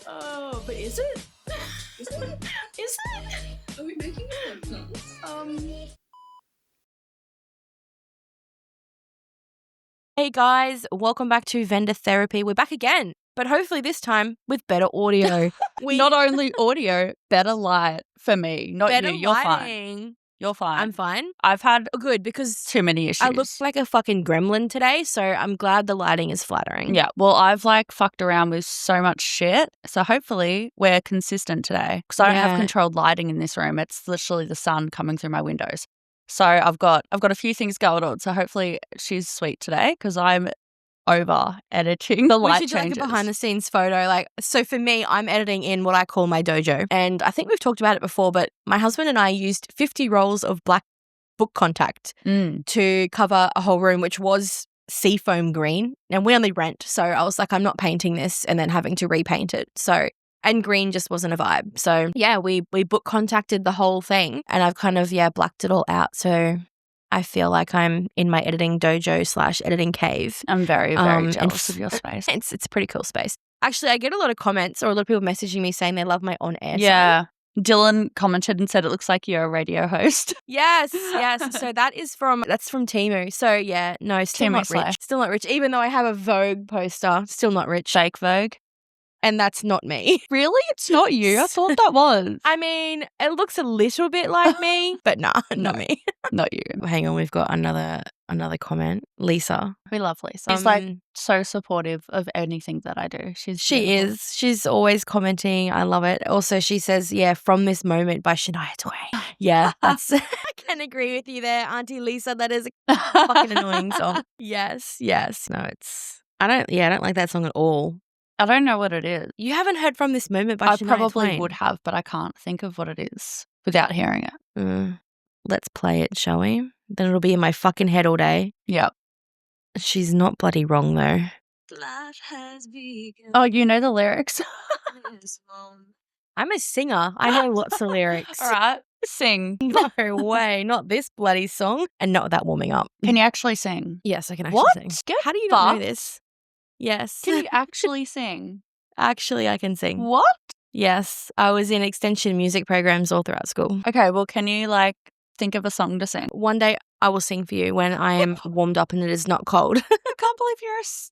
Oh, but is it? Is it? Is it? Are we making a podcast? Hey guys, welcome back to VendorTherapy. We're back again, but hopefully this time with better audio. Not only audio, better light for me. Not better you. You're lighting. fine. You're fine. I'm fine. I've had Good, because too many issues. I look like a fucking gremlin today, so I'm glad the lighting is flattering. Yeah, well, I've fucked around with so much shit. So hopefully we're consistent today because I don't have controlled lighting in this room. It's literally the sun coming through my windows. So I've got a few things going on. So hopefully she's sweet today because I'm over editing the light changes. We should do like a behind the scenes photo. So for me, I'm editing in what I call my dojo. And I think we've talked about it before, but my husband and I used 50 rolls of black book contact to cover a whole room, which was seafoam green. And we only rent. So I was like, I'm not painting this and then having to repaint it. And green just wasn't a vibe. So yeah, we book contacted the whole thing and I've kind of, blacked it all out. So I feel like I'm in my editing dojo / editing cave. I'm very, very jealous of your space. It's a pretty cool space. Actually, I get a lot of comments or a lot of people messaging me saying they love my on-air. Yeah. Dylan commented and said it looks like you're a radio host. Yes. So that's from Temu. So yeah, no, still not rich. Still not rich. Even though I have a Vogue poster, still not rich. Fake Vogue. And that's not me. Really? It's not you? I thought that was. I mean, it looks a little bit like me, but nah, not me. Not you. Hang on, we've got another comment. Lisa. We love Lisa. She's so supportive of anything that I do. She is. She's always commenting. I love it. Also, she says, From This Moment by Shania Twain. Yeah, that's I can agree with you there, Auntie Lisa. That is a fucking annoying song. Yes. No, I don't like that song at all. I don't know what it is. You haven't heard From This Moment by Shania Twain? I probably would have, but I can't think of what it is without hearing it. Let's play it, shall we? Then it'll be in my fucking head all day. Yep. She's not bloody wrong, though. Life has begun. Oh, you know the lyrics? I'm a singer. I know lots of lyrics. All right. Sing. No way. Not this bloody song and not that warming up. Can you actually sing? Yes, I can actually sing. Get How do you not know this? Yes. Can you actually sing? Actually, I can sing. What? Yes. I was in extension music programs all throughout school. Okay, well, can you think of a song to sing? One day I will sing for you when I am warmed up and it is not cold. I can't believe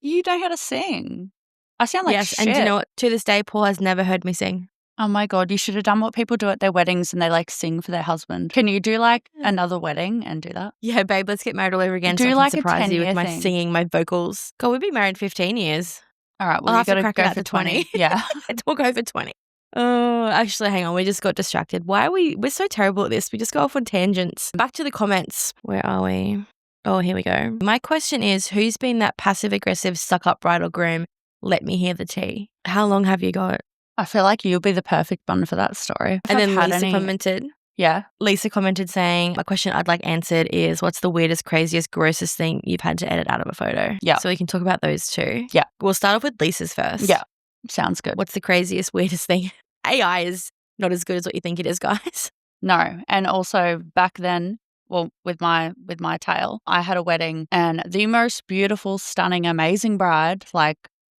you know how to sing. I sound like shit. And do you know what? To this day, Paul has never heard me sing. Oh my God, you should have done what people do at their weddings and they sing for their husband. Can you do another wedding and do that? Yeah, babe, let's get married all over again. So I can surprise you with my singing, my vocals. God, we've been married 15 years. All right, well, I'll have to crack go out for to 20. Yeah. We'll go for 20. Oh, actually, hang on. We just got distracted. We're so terrible at this. We just go off on tangents. Back to the comments. Where are we? Oh, here we go. My question is, who's been that passive-aggressive, stuck-up bride or groom? Let me hear the tea. How long have you got? I feel like you'll be the perfect one for that story. And then Lisa commented. Yeah. Lisa commented saying, my question I'd like answered is, what's the weirdest, craziest, grossest thing you've had to edit out of a photo? Yeah. So we can talk about those too. Yeah. We'll start off with Lisa's first. Yeah. Sounds good. What's the craziest, weirdest thing? AI is not as good as what you think it is, guys. No. And also back then, well, with my tale, I had a wedding and the most beautiful, stunning, amazing bride,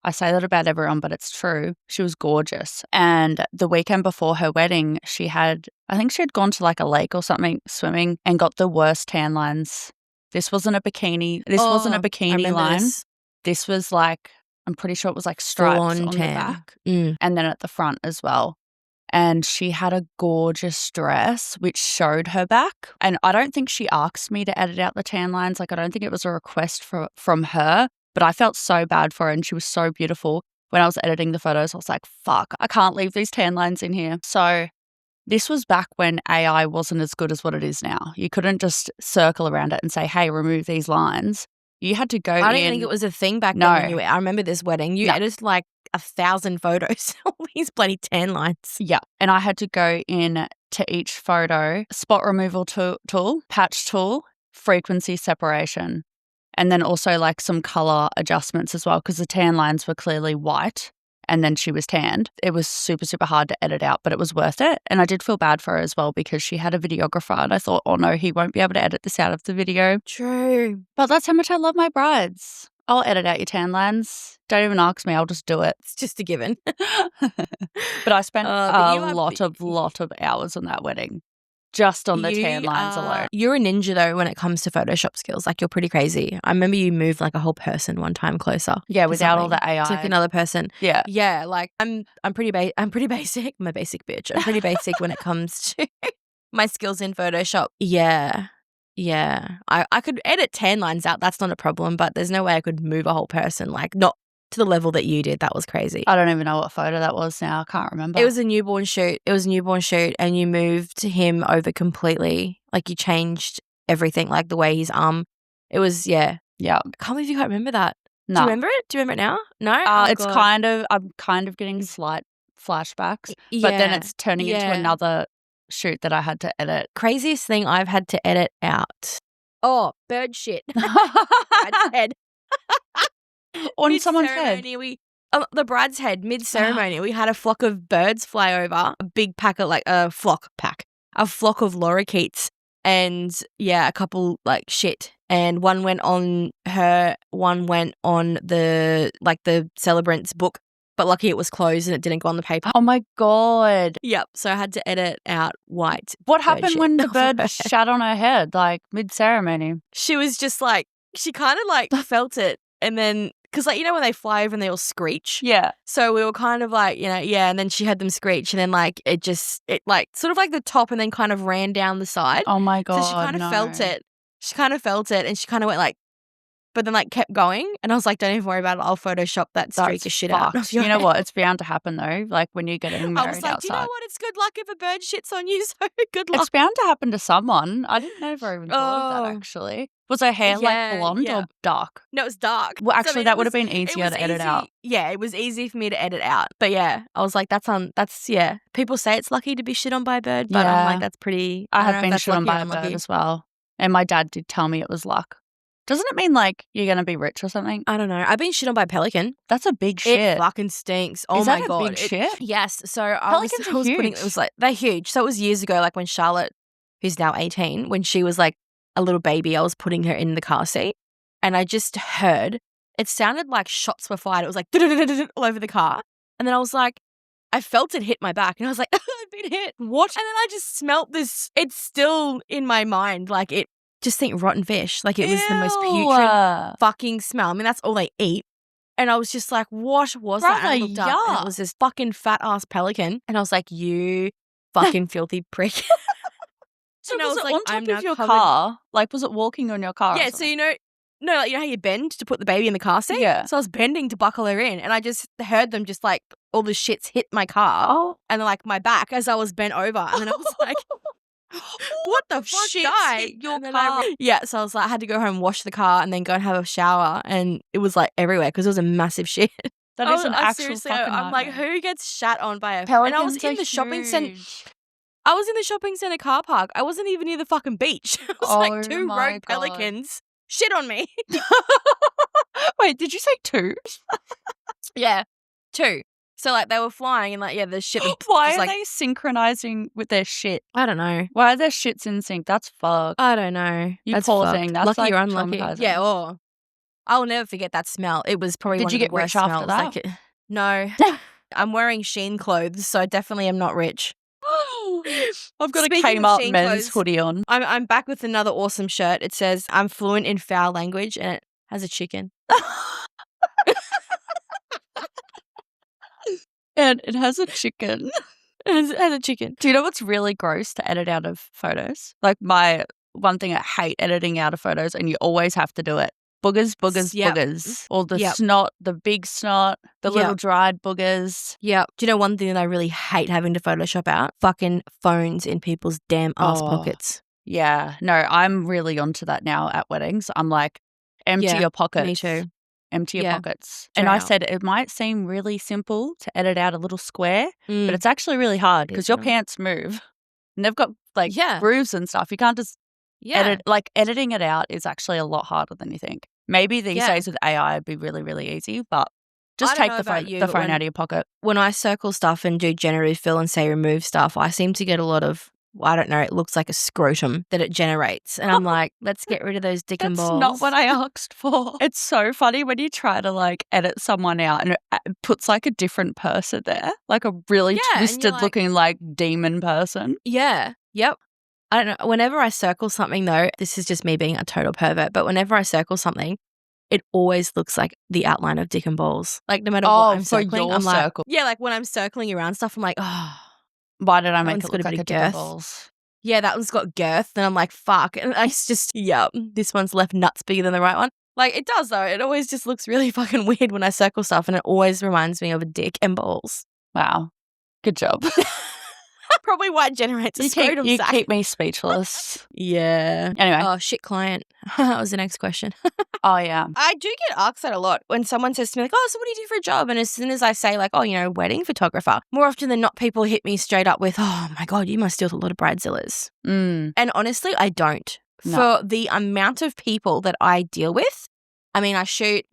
I say that about everyone, but it's true. She was gorgeous. And the weekend before her wedding, I think she had gone to a lake or something swimming and got the worst tan lines. This wasn't a bikini. Wasn't a bikini line. This was I'm pretty sure it was stripes on the back and then at the front as well. And she had a gorgeous dress which showed her back. And I don't think she asked me to edit out the tan lines. I don't think it was a request from her. But I felt so bad for her and she was so beautiful. When I was editing the photos, I was like, fuck, I can't leave these tan lines in here. So this was back when AI wasn't as good as what it is now. You couldn't just circle around it and say, hey, remove these lines. You had to go I don't think it was a thing back then. When I remember this wedding. You edited 1,000 photos, all these bloody tan lines. Yeah. And I had to go in to each photo, spot removal tool, patch tool, frequency separation. And then also some color adjustments as well because the tan lines were clearly white and then she was tanned. It was super, super hard to edit out, but it was worth it. And I did feel bad for her as well because she had a videographer and I thought, oh no, he won't be able to edit this out of the video. True. But that's how much I love my brides. I'll edit out your tan lines. Don't even ask me. I'll just do it. It's just a given. But I spent but you a are- lot of hours on that wedding. Just on the tan lines alone. You're a ninja though when it comes to Photoshop skills. Like you're pretty crazy. I remember you moved like a whole person one time closer. Yeah, to without all something. the AI. It's like another person. Yeah. Yeah, like I'm pretty basic. I'm a basic bitch. I'm pretty basic when it comes to my skills in Photoshop. Yeah. Yeah. I could edit tan lines out. That's not a problem, but there's no way I could move a whole person, like not to the level that you did. That was crazy. I don't even know what photo that was now. I can't remember. It was a newborn shoot. And you moved him over completely. Like you changed everything, like the way his arm. It was, yeah. Yeah. I can't believe you can't remember that. No. Do you remember it? Do you remember it now? No? It's God. I'm kind of getting slight flashbacks, but then it's turning into another shoot that I had to edit. Craziest thing I've had to edit out. Oh, bird shit. Brid's head. On someone's head. The bride's head, mid-ceremony, we had a flock of birds fly over, a big pack of a flock of lorikeets, and a couple shit. And one went on her, one went on the celebrant's book, but lucky it was closed and it didn't go on the paper. Oh my God. Yep. So I had to edit out white. What bird happened shit when the off bird her. shat on her head, mid-ceremony? She was just she kind of felt it, and then because when they fly over and they all screech. Yeah. So we were kind of and then she had them screech, and then it sort of the top, and then kind of ran down the side. Oh my God. So she kind of felt it. She kind of felt it, and she kind of went but then kept going, and I was like, don't even worry about it. I'll Photoshop that streak of shit out. Of your You know head. what? It's bound to happen though. When you're getting married I was like, outside. do you know what? It's good luck if a bird shits on you. So good luck. It's bound to happen to someone. I didn't ever even thought of that actually. Was her hair blonde or dark? No, it was dark. Well, actually, that would have been it easier was to edit easy- out. Yeah, it was easy for me to edit out. But yeah, I was like, people say it's lucky to be shit on by a bird, but I'm like, that's pretty. I don't know have if been that's shit on lucky or by a bird unlucky. as well. And my dad did tell me it was luck. Doesn't it mean you're going to be rich or something? I don't know. I've been shit on by a pelican. That's a big shit. It fucking stinks. Oh Is my that a God. big shit? Yes. So Pelicans are huge. it was they're huge. So it was years ago, when Charlotte, who's now 18, when she was a little baby, I was putting her in the car seat, and I just heard, it sounded like shots were fired. It was all over the car. And then I was like, I felt it hit my back, and I was like, I've been hit. What? And then I just smelt this. It's still in my mind. Just think rotten fish. It was the most putrid fucking smell. I mean, that's all they eat. And I was just like, what was that? And I looked up, and it was this fucking fat ass pelican. And I was like, you fucking filthy prick. So and was I was it on top I'm now of your covered- car? Was it walking on your car? Yeah, so you know how you bend to put the baby in the car seat? Yeah. So I was bending to buckle her in, and I just heard them just all the shits hit my car. Oh. And then my back as I was bent over. And then I was like, what the fuck, Shit guy? hit your And then car. So I was I had to go home, wash the car, and then go and have a shower, and it was everywhere because it was a massive shit. That is an actual seriously, fucking I'm nightmare. who gets shat on by a Pelicans And I was in are the shopping center. huge. I was in the shopping center car park. I wasn't even near the fucking beach. It was Oh two my rogue God. pelicans shit on me. Wait, did you say 2? Yeah, 2. So they were flying, and the shit. Why was, are they synchronizing with their shit? I don't know. Why are their shits in sync? That's fucked. I don't know. You That's poor fucked. thing. That's, lucky or unlucky. traumatizing. Yeah. Or I'll never forget that smell. It was probably Did one you of the get rich worst after smells. that? No. I'm wearing Shein clothes, so I definitely am not rich. I've got Speaking a of Kmart Shein men's clothes, hoodie on. I'm back with another awesome shirt. It says, I'm fluent in foul language, and it has a chicken. And it has a chicken. It has a chicken. Do you know what's really gross to edit out of photos? My one thing I hate editing out of photos, and you always have to do it. Boogers, boogers, Yep. boogers. Or the Yep. snot, the big snot, the Yep. little dried boogers. Yeah. Do you know one thing that I really hate having to Photoshop out? Fucking phones in people's damn ass Oh. pockets. Yeah. No, I'm really onto that now at weddings. I'm like, empty Yeah, your pockets. Me too. Empty your Yeah. pockets. Straight And I out. said it might seem really simple to edit out a little square, Mm. but it's actually really hard It because is your not. pants move. And they've got Yeah. grooves and stuff. You can't just Yeah. edit. Editing it out is actually a lot harder than you think. Maybe these Yeah. days with AI it'd be really, really easy, but just I don't take know the about phone, you, the but phone out of your pocket. When I circle stuff and do generative fill and say remove stuff, I seem to get a lot of I don't know, it looks like a scrotum that it generates. And I'm like, let's get rid of those dick and That's balls. not what I asked for. It's so funny when you try to like edit someone out and it puts like a different person there, like a really Yeah, and you're twisted like- looking like demon person. Yeah. Yep. I don't know. Whenever I circle something, though, this is just me being a total pervert, but whenever I circle something, it always looks like the outline of dick and balls. Like no matter what I'm for circling, your I'm like, circle. yeah, like when I'm circling around stuff, I'm like, oh, Why did I That make one's it got look a like bit a of dick and girth. balls? yeah, that one's got girth. And I'm like, fuck. And it's just, yep, this one's left nuts bigger than the right one. Like it does though. It always just looks really fucking weird when I circle stuff, and it always reminds me of a dick and balls. Wow. Good job. Probably why it generates a scrotum you sack. keep me speechless. Yeah. Anyway. Oh, shit, client. That was the next question. Oh, yeah. I do get asked that a lot when someone says to me, like, oh, so what do you do for a job? And as soon as I say, like, oh, you know, wedding photographer, more often than not, people hit me straight up with, oh, my God, you must deal with a lot of bridezillas. And honestly, I don't. No. For the amount of people that I deal with, I mean,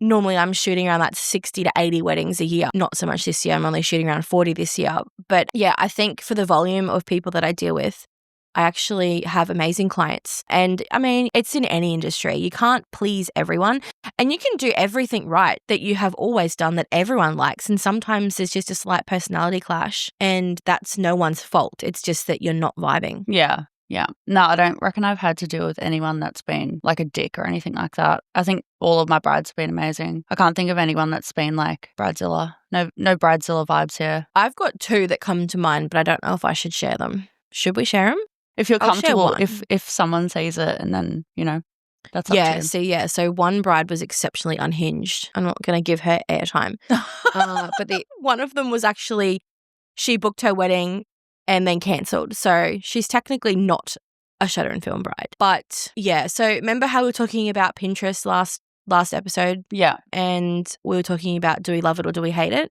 normally I'm shooting around like 60 to 80 weddings a year. Not so much this year. I'm only shooting around 40 this year. But yeah, I think for the volume of people that I deal with, I actually have amazing clients. And I mean, it's in any industry. You can't please everyone. And you can do everything right that you have always done that everyone likes. And sometimes there's just a slight personality clash. And that's no one's fault. It's just that you're not vibing. Yeah. Yeah. No, I don't reckon I've had to deal with anyone that's been like a dick or anything like that. I think all of my brides have been amazing. I can't think of anyone that's been like bridezilla. No bridezilla vibes here. I've got two that come to mind, but I don't know if I should share them. Should we share them? If you're I'll share comfortable, one. if someone sees it and then, you know, that's up to you. So one bride was exceptionally unhinged. I'm not going to give her airtime. But one of them was actually, she booked her wedding and then cancelled. So she's technically not a shutter and film bride. But yeah, so remember how we were talking about Pinterest last episode? Yeah. And we were talking about, do we love it or do we hate it?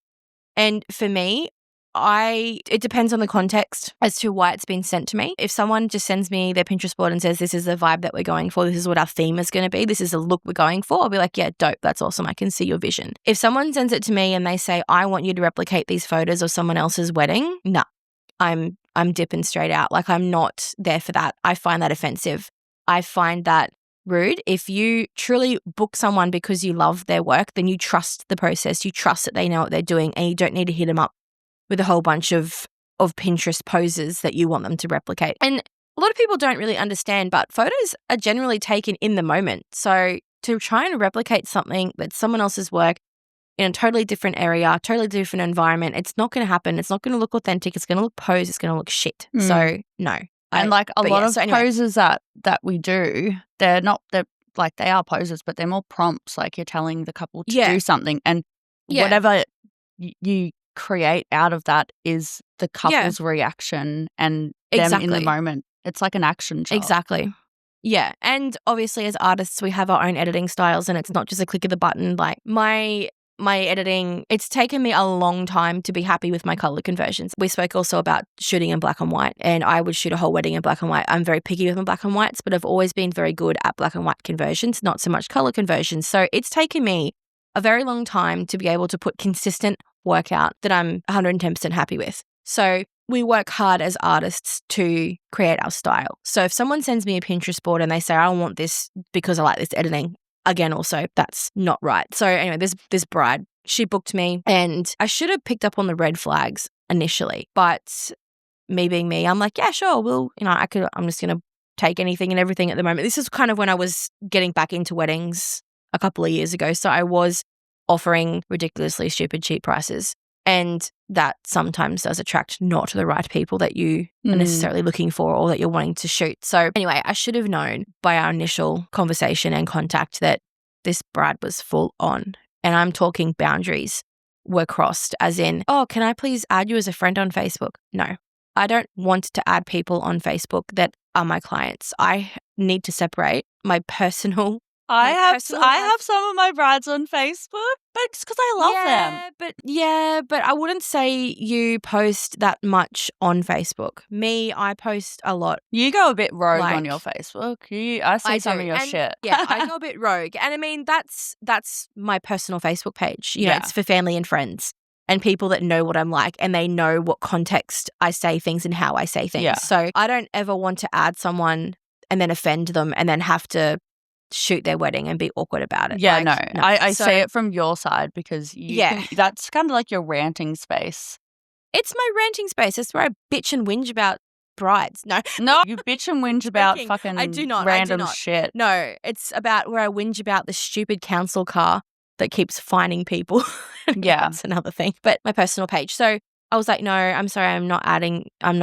And for me, it depends on the context as to why it's been sent to me. If someone just sends me their Pinterest board and says, this is the vibe that we're going for, this is what our theme is going to be, this is the look we're going for, I'll be like, yeah, dope, that's awesome, I can see your vision. If someone sends it to me and they say, I want you to replicate these photos of someone else's wedding, nah, I'm dipping straight out. Like, I'm not there for that. I find that offensive. I find that rude. If you truly book someone because you love their work, then you trust the process. You trust that they know what they're doing, and you don't need to hit them up with a whole bunch of Pinterest poses that you want them to replicate. And a lot of people don't really understand, but photos are generally taken in the moment. So to try and replicate something that's someone else's work in a totally different area, totally different environment, it's not going to happen. It's not going to look authentic. It's going to look posed. It's going to look shit. So no. And like a lot of poses that we do, they are poses, but they're more prompts. Like you're telling the couple to do something, and whatever you create out of that is the couple's reaction and them in the moment. It's like an action shot. Exactly. Yeah. And obviously as artists, we have our own editing styles, and it's not just a click of the button. Like my editing, it's taken me a long time to be happy with my color conversions. We spoke also about shooting in black and white, and I would shoot a whole wedding in black and white. I'm very picky with my black and whites, but I've always been very good at black and white conversions, not so much color conversions. So it's taken me a very long time to be able to put consistent work out that I'm 110% happy with. So we work hard as artists to create our style. So if someone sends me a Pinterest board and they say, I want this because I like this editing, again, also, that's not right. So anyway, this bride, she booked me, and I should have picked up on the red flags initially, but me being me, I'm like, yeah, sure, I'm just going to take anything and everything at the moment. This is kind of when I was getting back into weddings a couple of years ago. So I was offering ridiculously stupid cheap prices, and that sometimes does attract not the right people that you are necessarily looking for or that you're wanting to shoot. So anyway, I should have known by our initial conversation and contact that this bride was full on, and I'm talking boundaries were crossed, as in, oh, can I please add you as a friend on Facebook? No, I don't want to add people on Facebook that are my clients. I need to separate my personal I have some of my brides on Facebook, but it's because I love them. But I wouldn't say you post that much on Facebook. Me, I post a lot. You go a bit rogue on your Facebook. I see some of your shit. Yeah, I go a bit rogue. And I mean, that's my personal Facebook page. You know, it's for family and friends. and people that know what I'm like and they know what context I say things and how I say things. Yeah. So I don't ever want to add someone and then offend them and then have to shoot their wedding and be awkward about it. Yeah, Like, no. I say it from your side because that's kind of like your ranting space. It's my ranting space. That's where I bitch and whinge about brides. No. No, you bitch and whinge about Joking. fucking I do not. random shit. No, it's about where I whinge about the stupid council car that keeps fining people. Yeah. That's another thing. But my personal page. So I was like, no, I'm sorry, I'm not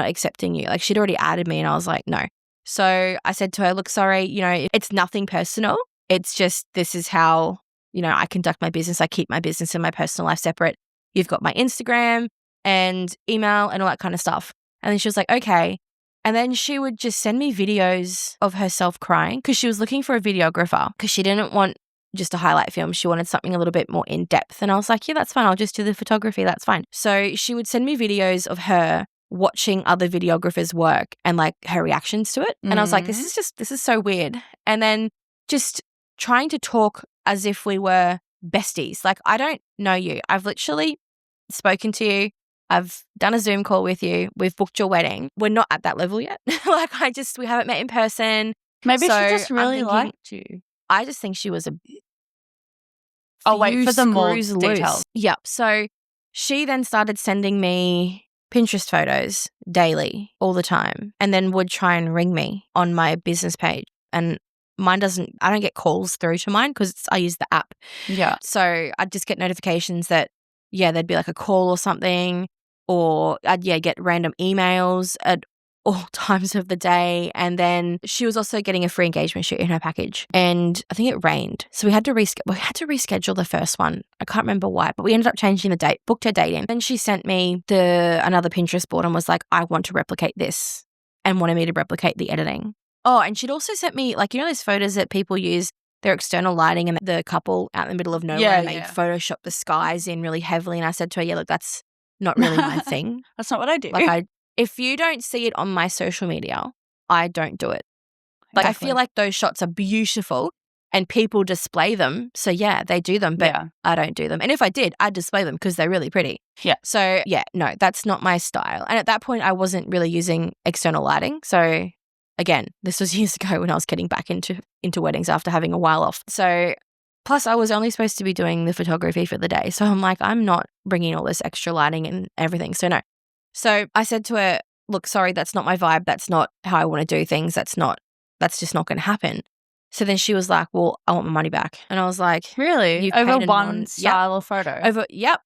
accepting you. Like she'd already added me and I was like, no. So I said to her, look, sorry, it's nothing personal. It's just this is how, I conduct my business. I keep my business and my personal life separate. You've got my Instagram and email and all that kind of stuff. And then she was like, okay. And then she would just send me videos of herself crying because she was looking for a videographer because she didn't want just a highlight film. She wanted something a little bit more in depth. And I was like, yeah, that's fine. I'll just do the photography. That's fine. So she would send me videos of her watching other videographers work and like her reactions to it. And I was like, this is so weird. And then just trying to talk as if we were besties. Like, I don't know you. I've literally spoken to you. I've done a Zoom call with you. We've booked your wedding. We're not at that level yet. Like we haven't met in person. Maybe So she just really liked you. I just think she was a wait for the more screws loose. details. Yep. So she then started sending me Pinterest photos daily, all the time, and then would try and ring me on my business page. And I don't get calls through to mine because I use the app. Yeah. So I'd just get notifications that, there'd be like a call or something, or I'd get random emails at all times of the day. And then she was also getting a free engagement shoot in her package. And I think it rained. So we had to reschedule the first one. I can't remember why, but we ended up changing the date, booked her date in. Then she sent me another Pinterest board and was like, I want to replicate this, and wanted me to replicate the editing. Oh, and she'd also sent me those photos that people use, their external lighting and the couple out in the middle of nowhere and they Photoshop the skies in really heavily. And I said to her, look, that's not really my thing. That's not what I do. Like if you don't see it on my social media, I don't do it. Like exactly. I feel like those shots are beautiful and people display them. So they do them, but I don't do them. And if I did, I'd display them because they're really pretty. Yeah. So no, that's not my style. And at that point, I wasn't really using external lighting. So again, this was years ago when I was getting back into weddings after having a while off. So plus I was only supposed to be doing the photography for the day. So I'm like, I'm not bringing all this extra lighting and everything. So no. So I said to her, look, sorry, that's not my vibe. That's not how I want to do things. That's just not going to happen. So then she was like, well, I want my money back. And I was like, really? Over one style of photo? Yep.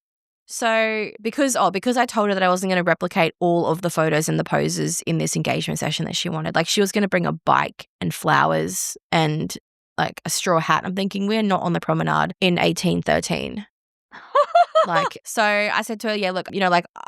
So because I told her that I wasn't going to replicate all of the photos and the poses in this engagement session that she wanted. Like she was going to bring a bike and flowers and like a straw hat. I'm thinking we're not on the promenade in 1813. So I said to her, look,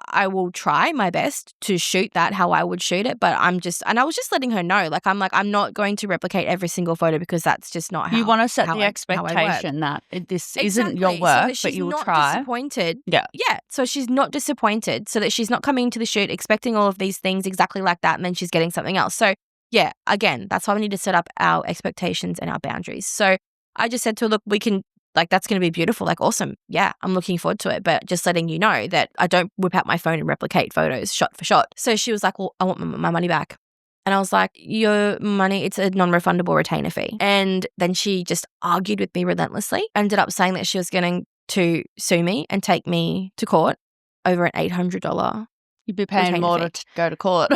I will try my best to shoot that how I would shoot it, but and I was just letting her know, I'm not going to replicate every single photo because that's just not how. You want to set the expectation that this isn't your work, but you will try. Disappointed. Yeah. Yeah. So she's not disappointed, so that she's not coming to the shoot expecting all of these things exactly like that, and then she's getting something else. So yeah, again, that's why we need to set up our expectations and our boundaries. So I just said to her, look, we can. That's going to be beautiful. Awesome. Yeah, I'm looking forward to it. But just letting you know that I don't whip out my phone and replicate photos shot for shot. So she was like, well, I want my money back. And I was like, your money, it's a non-refundable retainer fee. And then she just argued with me relentlessly, ended up saying that she was going to sue me and take me to court over an $800. You'd be paying more to go to court.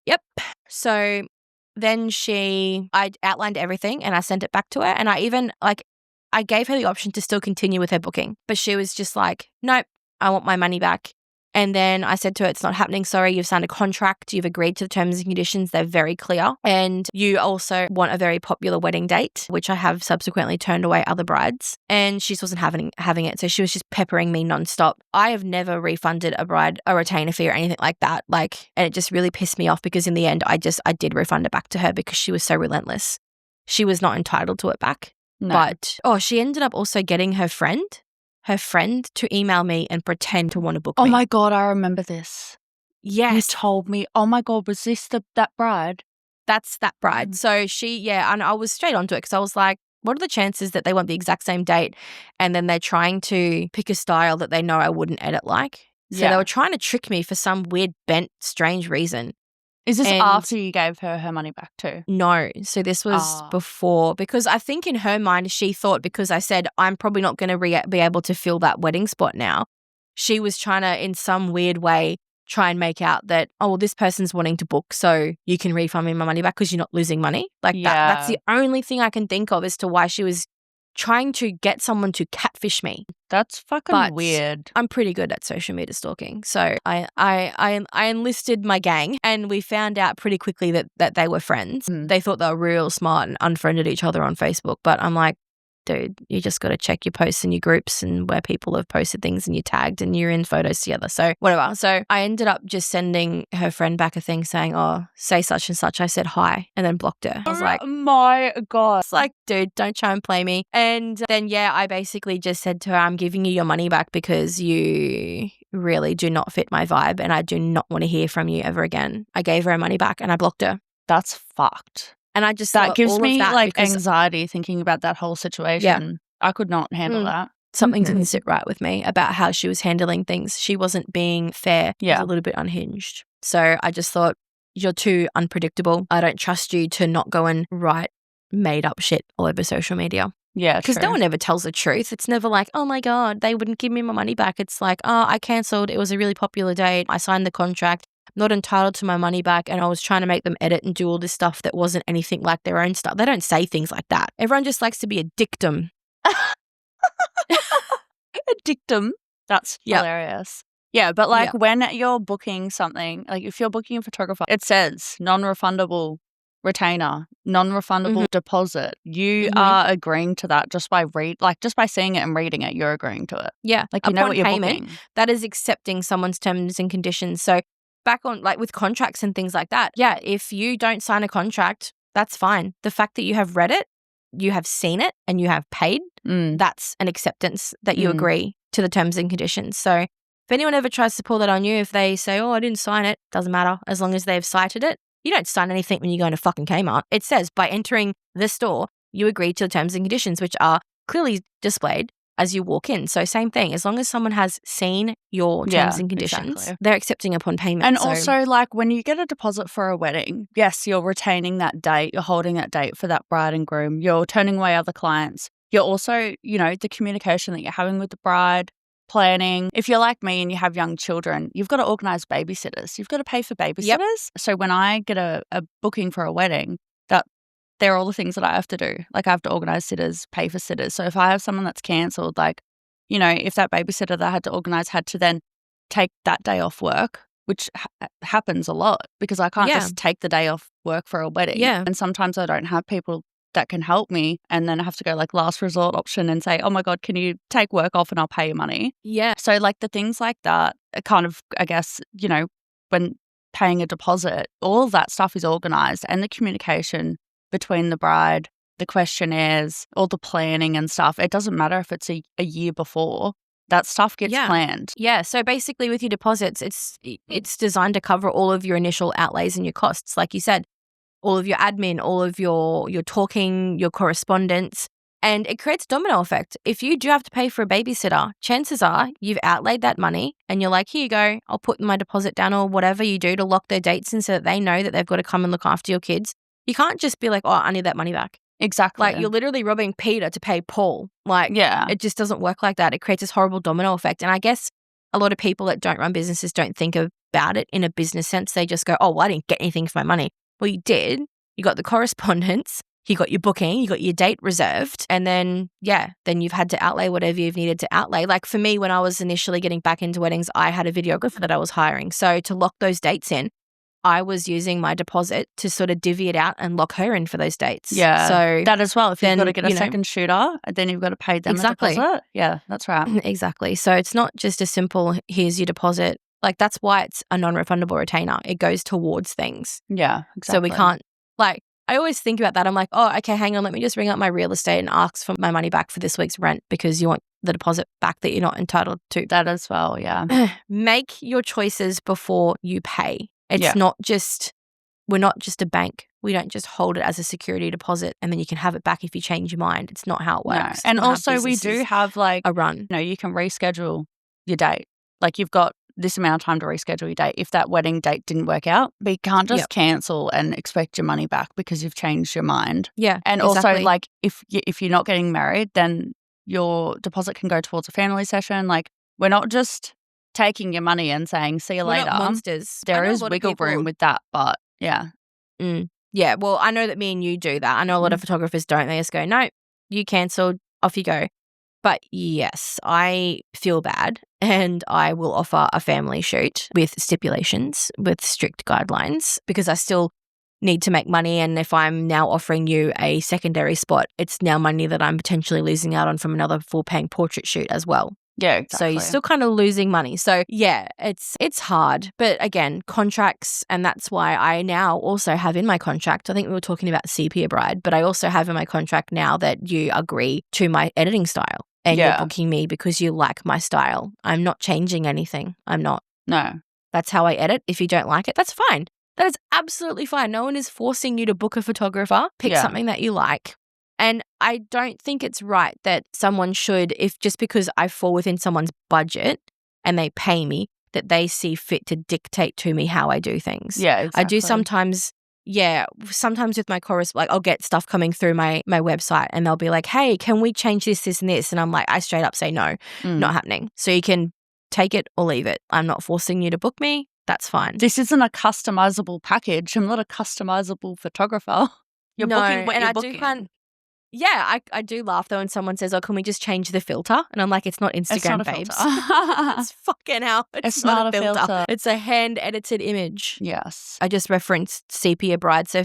Yep. So then I outlined everything and I sent it back to her. And I even I gave her the option to still continue with her booking, but she was just like, nope, I want my money back. And then I said to her, it's not happening. Sorry, you've signed a contract. You've agreed to the terms and conditions. They're very clear. And you also want a very popular wedding date, which I have subsequently turned away other brides. And she just wasn't having it. So she was just peppering me nonstop. I have never refunded a bride a retainer fee or anything like that. And it just really pissed me off because in the end, I did refund it back to her because she was so relentless. She was not entitled to it back. No. But, she ended up also getting her friend to email me and pretend to want to book me. Oh my God, I remember this. Yes. You told me. Oh my God, was this that bride? That's that bride. So she, and I was straight onto it because I was like, what are the chances that they want the exact same date and then they're trying to pick a style that they know I wouldn't edit like? So they were trying to trick me for some weird, bent, strange reason. Is this And after you gave her money back too? no. So this was before, because I think in her mind, she thought because I said I'm probably not going to be able to fill that wedding spot now, she was trying to, in some weird way, try and make out that, oh, well, this person's wanting to book, so you can refund me my money back because you're not losing money. Like that's the only thing I can think of as to why she was trying to get someone to catfish me. That's fucking weird. I'm pretty good at social media stalking. So I enlisted my gang and we found out pretty quickly that they were friends. They thought they were real smart and unfriended each other on Facebook. But I'm like, dude, you just got to check your posts and your groups and where people have posted things and you're tagged and you're in photos together. So whatever. So I ended up just sending her friend back a thing saying, oh, say such and such. I said hi and then blocked her. I was like, oh my God. It's like, dude, don't try and play me. And then, I basically just said to her, I'm giving you your money back because you really do not fit my vibe and I do not want to hear from you ever again. I gave her money back and I blocked her. That's fucked. And I just that gives me like because anxiety thinking about that whole situation. Yeah. I could not handle that. Something didn't sit right with me about how she was handling things. She wasn't being fair. She was a little bit unhinged. So I just thought, you're too unpredictable. I don't trust you to not go and write made up shit all over social media. Yeah, because no one ever tells the truth. It's never like, oh my God, they wouldn't give me my money back. It's like, oh, I cancelled. It was a really popular date. I signed the contract. Not entitled to my money back, and I was trying to make them edit and do all this stuff that wasn't anything like their own stuff. They don't say things like that. Everyone just likes to be a dictum. A dictum? That's hilarious. Yeah, but like when you're booking something, like if you're booking a photographer, it says non-refundable retainer, non-refundable deposit. You are agreeing to that just by seeing it and reading it, you're agreeing to it. Yeah. Like you know what you're booking. That is accepting someone's terms and conditions. So back on like with contracts and things like that. Yeah, if you don't sign a contract, that's fine. The fact that you have read it, you have seen it, and you have paid, that's an acceptance that you agree to the terms and conditions. So if anyone ever tries to pull that on you, if they say, oh, I didn't sign it, doesn't matter. As long as they've cited it, you don't sign anything when you go into fucking Kmart. It says by entering the store, you agree to the terms and conditions, which are clearly displayed as you walk in. So same thing, as long as someone has seen your terms and conditions, they're accepting upon payment. And also like when you get a deposit for a wedding, yes, you're retaining that date, you're holding that date for that bride and groom, you're turning away other clients. You're also, the communication that you're having with the bride, planning. If you're like me and you have young children, you've got to organise babysitters. You've got to pay for babysitters. Yep. So when I get a booking for a wedding, they're all the things that I have to do. Like I have to organise sitters, pay for sitters. So if I have someone that's cancelled, like, if that babysitter that I had to organise had to then take that day off work, which happens a lot because I can't just take the day off work for a wedding. Yeah. And sometimes I don't have people that can help me and then I have to go like last resort option and say, oh my God, can you take work off and I'll pay you money? Yeah. So like the things like that kind of, I guess, when paying a deposit, all of that stuff is organised and the communication between the bride, the questionnaires, all the planning and stuff. It doesn't matter if it's a year before. That stuff gets planned. Yeah. So basically with your deposits, it's designed to cover all of your initial outlays and your costs. Like you said, all of your admin, all of your talking, your correspondence, and it creates a domino effect. If you do have to pay for a babysitter, chances are you've outlaid that money and you're like, here you go, I'll put my deposit down or whatever you do to lock their dates in so that they know that they've got to come and look after your kids. You can't just be like, oh, I need that money back. Exactly. Like you're literally robbing Peter to pay Paul. Like it just doesn't work like that. It creates this horrible domino effect. And I guess a lot of people that don't run businesses don't think about it in a business sense. They just go, oh, well, I didn't get anything for my money. Well, you did. You got the correspondence. You got your booking. You got your date reserved. And then, then you've had to outlay whatever you've needed to outlay. Like for me, when I was initially getting back into weddings, I had a videographer that I was hiring. So to lock those dates in, I was using my deposit to sort of divvy it out and lock her in for those dates. Yeah. So that as well. If you've got to get a second shooter, then you've got to pay them a deposit. Yeah, that's right. Exactly. So it's not just a simple, here's your deposit. Like that's why it's a non-refundable retainer. It goes towards things. Yeah, exactly. So we can't, like, I always think about that. I'm like, oh, okay, hang on. Let me just ring up my real estate and ask for my money back for this week's rent because you want the deposit back that you're not entitled to. That as well, yeah. Make your choices before you pay. It's not just we're not just a bank. We don't just hold it as a security deposit and then you can have it back if you change your mind. It's not how it No. works. And Our also we business do is have like, a run. you can reschedule your date. Like you've got this amount of time to reschedule your date if that wedding date didn't work out. But you can't just cancel and expect your money back because you've changed your mind. Yeah, And exactly. also like if you're not getting married, then your deposit can go towards a family session. Like we're not just taking your money and saying, see you We're later. not monsters. There I know a is lot of wiggle people- room with that, but yeah. Yeah, well, I know that me and you do that. I know a lot of photographers don't. They just go, no, you cancelled, off you go. But yes, I feel bad and I will offer a family shoot with stipulations, with strict guidelines, because I still need to make money. And if I'm now offering you a secondary spot, it's now money that I'm potentially losing out on from another full-paying portrait shoot as well. Yeah, exactly. So you're still kind of losing money. So yeah, it's hard. But again, contracts, and that's why I now also have in my contract, I think we were talking about Sepia Bride, but I also have in my contract now that you agree to my editing style and you're booking me because you like my style. I'm not changing anything. I'm not. No. That's how I edit. If you don't like it, that's fine. That is absolutely fine. No one is forcing you to book a photographer. Pick something that you like. And I don't think it's right that someone should, if just because I fall within someone's budget and they pay me, that they see fit to dictate to me how I do things. Yeah, exactly. I do sometimes with my like I'll get stuff coming through my website and they'll be like, hey, can we change this, this and this? And I'm like, I straight up say no, not happening. So you can take it or leave it. I'm not forcing you to book me. That's fine. This isn't a customizable package. I'm not a customizable photographer. You're booking what you're booking. I do laugh though when someone says, oh, can we just change the filter? And I'm like, it's not Instagram, it's not babes. it's fucking hell. It's not a filter. It's a hand-edited image. Yes. I just referenced Sepia Bride. So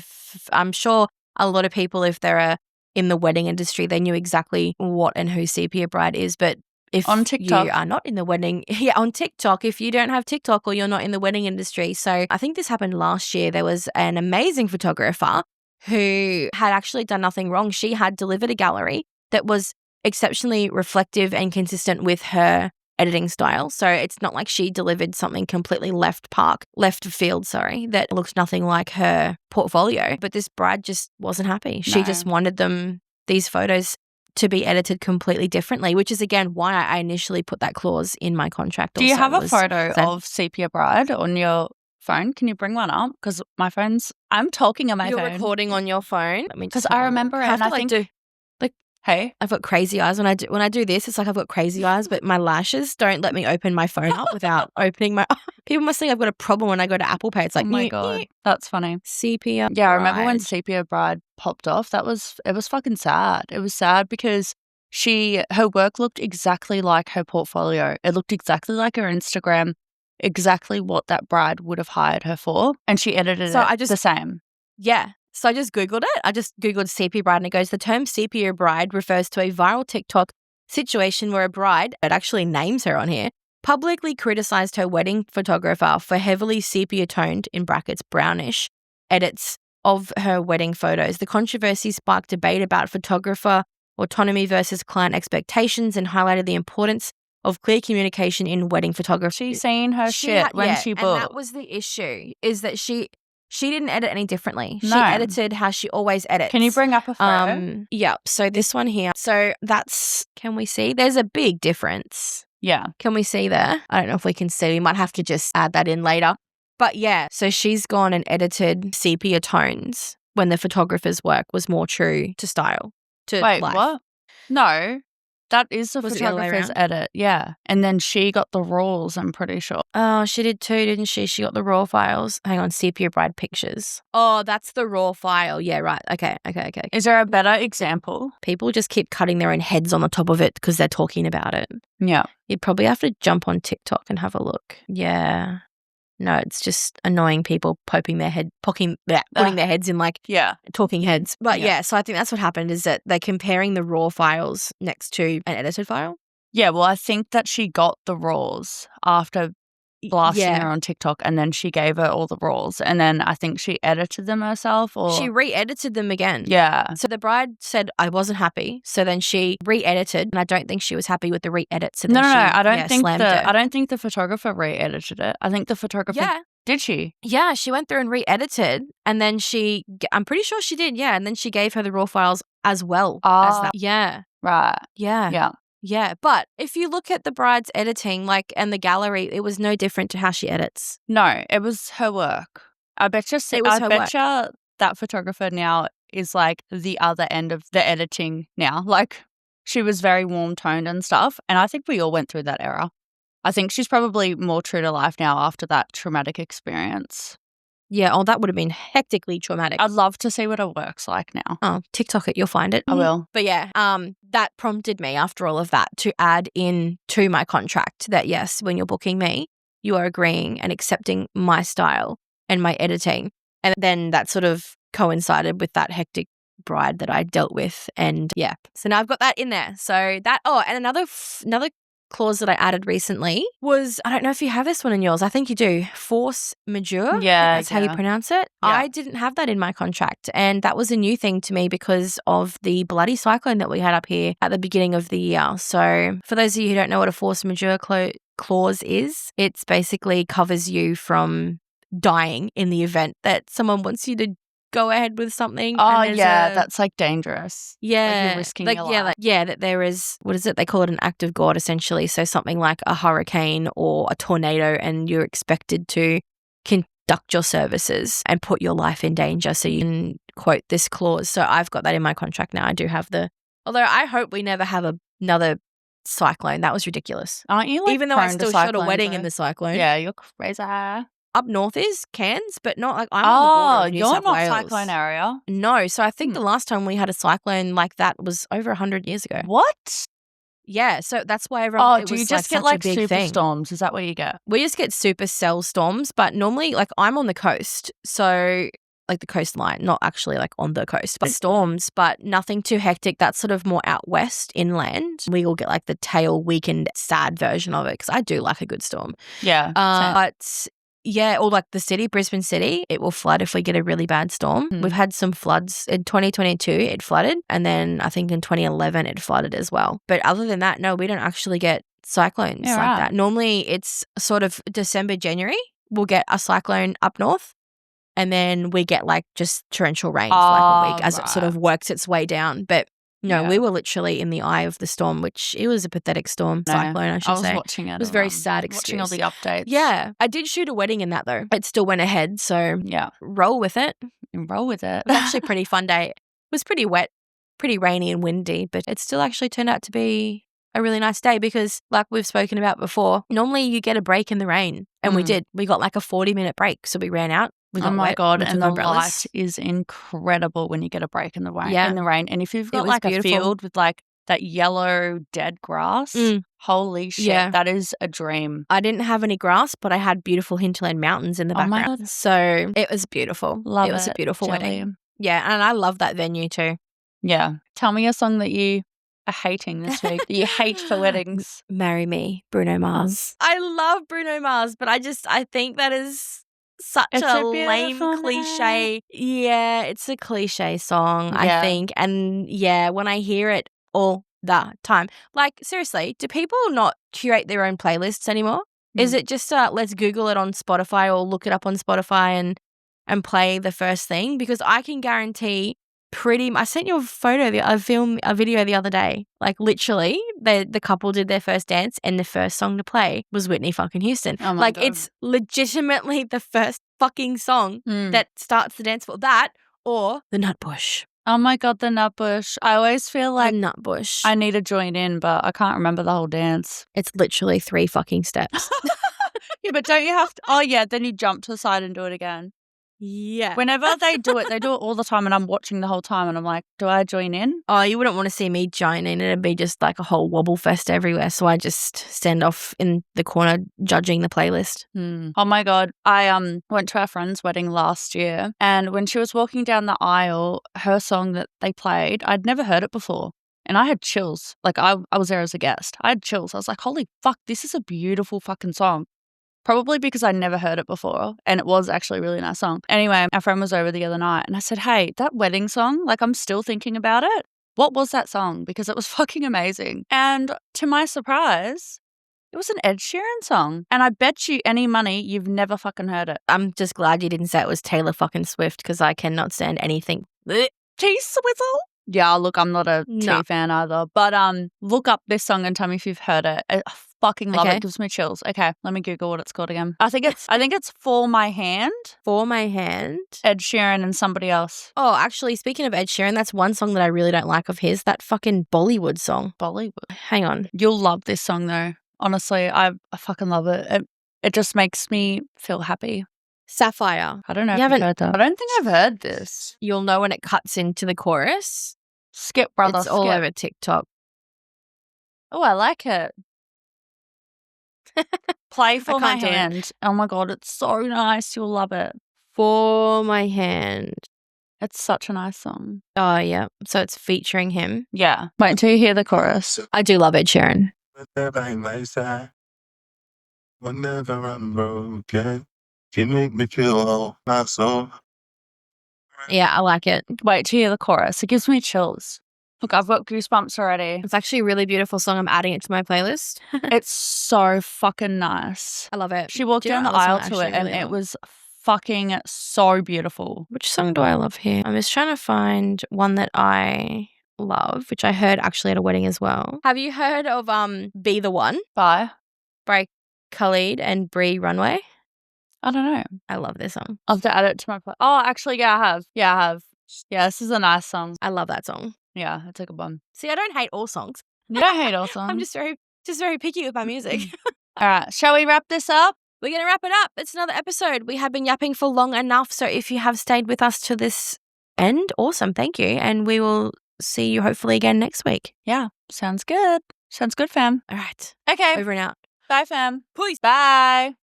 I'm sure a lot of people, if they're in the wedding industry, they knew exactly what and who Sepia Bride is. But if on TikTok. you are not in the wedding, on TikTok, if you don't have TikTok or you're not in the wedding industry. So I think this happened last year. There was an amazing photographer who had actually done nothing wrong. She had delivered a gallery that was exceptionally reflective and consistent with her editing style. So it's not like she delivered something completely left field, that looked nothing like her portfolio. But this bride just wasn't happy. She just wanted these photos to be edited completely differently, which is again why I initially put that clause in my contract. Do you have a photo of Sepia Bride on your phone? Can you bring one up? Because I'm talking on my phone. You're recording on your phone? Because I remember it, and I think hey, I've got crazy eyes when I do this. It's like I've got crazy eyes, but my lashes don't let me open my phone up without opening my. People must think I've got a problem when I go to Apple Pay. It's like, oh my god, that's funny. Sepia. Yeah, I remember when Sepia Bride popped off. It was fucking sad. It was sad because her work looked exactly like her portfolio. It looked exactly like her Instagram. Exactly what that bride would have hired her for, and she edited the same. Yeah. So I just Googled it. I just Googled Sepia Bride and it goes, the term Sepia Bride refers to a viral TikTok situation where a bride, it actually names her on here, publicly criticized her wedding photographer for heavily sepia-toned, in brackets, brownish, edits of her wedding photos. The controversy sparked debate about photographer autonomy versus client expectations and highlighted the importance of clear communication in wedding photography. She's saying her shit when she booked. And that was the issue, is that she didn't edit any differently. No. She edited how she always edits. Can you bring up a photo? Yeah. So this one here. So can we see? There's a big difference. Yeah. Can we see there? I don't know if we can see. We might have to just add that in later. But yeah, so she's gone and edited sepia tones when the photographer's work was more true to style. Wait, life. what? No. That is the Was it the other way photographer's around? edit, yeah. And then she got the rules, I'm pretty sure. Oh, she did too, didn't she? She got the raw files. Hang on, Sepia Bride pictures. Oh, that's the raw file. Yeah, right. Okay. Is there a better example? People just keep cutting their own heads on the top of it because they're talking about it. Yeah. You'd probably have to jump on TikTok and have a look. Yeah. No, it's just annoying people putting their heads in talking heads. But yeah, so I think that's what happened, is that they're comparing the raw files next to an edited file. Yeah, well, I think that she got the raws after blasting her on TikTok, and then she gave her all the raws, and then I think she edited them herself, or she re-edited them again. Yeah. So the bride said, I wasn't happy. So then she re-edited, and I don't think she was happy with the re-edit. So then I don't think slammed her. I don't think the photographer re-edited it. I think the photographer Did she? Yeah, she went through and re-edited, and then I'm pretty sure she did, yeah, and then she gave her the raw files as well as that. Yeah. Right. Yeah. Yeah. Yeah, but if you look at the bride's editing, like, and the gallery, it was no different to how she edits. No, it was her work. I bet you that photographer now is like the other end of the editing now. Like, she was very warm toned and stuff, and I think we all went through that era. I think she's probably more true to life now after that traumatic experience. Yeah, oh, that would have been hectically traumatic. I'd love to see what her work's like now. Oh, TikTok it, you'll find it. I will. But yeah, that prompted me after all of that to add in to my contract that yes, when you're booking me, you are agreeing and accepting my style and my editing. And then that sort of coincided with that hectic bride that I dealt with. And yeah, so now I've got that in there. So that, and another clause that I added recently was, I don't know if you have this one in yours. I think you do. Force majeure. Yeah. That's how you pronounce it. Yeah. I didn't have that in my contract. And that was a new thing to me because of the bloody cyclone that we had up here at the beginning of the year. So for those of you who don't know what a force majeure clause is, it's basically covers you from dying in the event that someone wants you to go ahead with something. Oh, yeah, that's like dangerous. Yeah. Like you're risking your life. That there is, what is it? They call it an act of God, essentially. So something like a hurricane or a tornado, and you're expected to conduct your services and put your life in danger. So you can quote this clause. So I've got that in my contract now. I do have although I hope we never have another cyclone. That was ridiculous. Aren't you like even though I still shot a wedding in the cyclone. Yeah, you're crazy. Up north is Cairns, but not like I'm on the border of New you're South not Wales. cyclone area. No, so I think the last time we had a cyclone like that was over 100 years ago. What? Yeah, so that's why everyone. Oh, do you just get like super storms? Is that what you get? We just get super cell storms, but normally, like, I'm on the coast, so like the coastline, not actually like on the coast, but storms, but nothing too hectic. That's sort of more out west inland. We all get like the tail weakened sad version of it because I do like a good storm. Yeah, but. Yeah, or like the city, Brisbane City, it will flood if we get a really bad storm. We've had some floods. In 2022, it flooded. And then I think in 2011, it flooded as well. But other than that, no, we don't actually get cyclones that. Normally, it's sort of December, January, we'll get a cyclone up north. And then we get like just torrential rain for like a week as it sort of works its way down. But no, we were literally in the eye of the storm, which it was a pathetic storm, cyclone, I should say. I was watching it. It was very sad experience. Watching all the updates. Yeah. I did shoot a wedding in that though. It still went ahead, so yeah, roll with it. Roll with it. It was actually a pretty fun day. It was pretty wet, pretty rainy and windy, but it still actually turned out to be a really nice day because, like we've spoken about before, normally you get a break in the rain, and we did. We got like a 40-minute break, so we ran out. Oh my God, and the light is incredible when you get a break in the rain. Yeah. In the rain. And if you've got like beautiful. A field with like that yellow dead grass, holy shit, that is a dream. I didn't have any grass, but I had beautiful hinterland mountains in the background. My God. So it was beautiful. Love it. It was a beautiful Jelly. wedding. Yeah, and I love that venue too. Yeah. Tell me a song that you are hating this week, that you hate for weddings. Marry Me, Bruno Mars. I love Bruno Mars, but I think that is such a lame cliche. Yeah, it's a cliche song, I think. And yeah, when I hear it all the time, like seriously, do people not curate their own playlists anymore? Is it just let's Google it on Spotify or look it up on Spotify and play the first thing? Because I can guarantee I sent you a video the other day. Like literally, the couple did their first dance and the first song to play was Whitney fucking Houston. Oh my like God. It's legitimately the first fucking song that starts the dance floor. That or the Nutbush. Oh my God, the Nutbush. I always feel like the Nutbush. I need to join in, but I can't remember the whole dance. It's literally 3 fucking steps. Yeah, but don't you have to? Oh yeah, then you jump to the side and do it again. Yeah. Whenever they do it all the time, and I'm watching the whole time, and I'm like, do I join in? Oh, you wouldn't want to see me join in. It'd be just like a whole wobble fest everywhere. So I just stand off in the corner judging the playlist. Oh my God. I went to our friend's wedding last year, and when she was walking down the aisle, her song that they played, I'd never heard it before. And I had chills. Like I was there as a guest. I had chills. I was like, holy fuck, this is a beautiful fucking song. Probably because I never heard it before, and it was actually a really nice song. Anyway, our friend was over the other night, and I said, hey, that wedding song, like I'm still thinking about it. What was that song? Because it was fucking amazing. And to my surprise, It was an Ed Sheeran song. And I bet you any money you've never fucking heard it. I'm just glad you didn't say it was Taylor fucking Swift because I cannot stand anything. T-Swizzle? Yeah, look, I'm not a No. T fan either. But look up this song and tell me if you've heard it. I fucking love Okay. it. Gives me chills. Okay, let me Google what it's called again. I think it's For My Hand. For My Hand. Ed Sheeran and somebody else. Oh, actually, speaking of Ed Sheeran, that's one song that I really don't like of his. That fucking Bollywood song. Bollywood. Hang on. You'll love this song though. Honestly, I fucking love it. It just makes me feel happy. Sapphire. I don't know You if you've haven't- heard that. I don't think I've heard this. You'll know when it cuts into the chorus. Skip, brother, It's all skip. over TikTok. Oh, I like it. Play For My can't do it. Hand. Oh my God, it's so nice. You'll love it. For My Hand. It's such a nice song. Oh, yeah. So it's featuring him. Yeah. Wait until you hear the chorus. I do love Ed Sheeran. Whenever I'm broken, you make me feel all my soul. Yeah, I like it. Wait till you hear the chorus. It gives me chills. Look, I've got goosebumps already. It's actually a really beautiful song. I'm adding it to my playlist. It's so fucking nice. I love it. She walked Do you know down the what aisle else I to it actually and really it love? was fucking so beautiful. Which song do I love here? I'm just trying to find one that I love, which I heard actually at a wedding as well. Have you heard of Be the One Bye. by Khalid and Bree Runway? I don't know. I love this song. I'll have to add it to my play. Oh, actually, yeah, I have. Yeah, I have. Yeah, this is a nice song. I love that song. Yeah, it's a good one. See, I don't hate all songs. You don't hate all songs. I'm just very picky with my music. All right, shall we wrap this up? We're going to wrap it up. It's another episode. We have been yapping for long enough. So if you have stayed with us to this end, awesome. Thank you. And we will see you hopefully again next week. Yeah, sounds good. Sounds good, fam. All right. Okay, Over and out. bye, fam. Peace. Bye.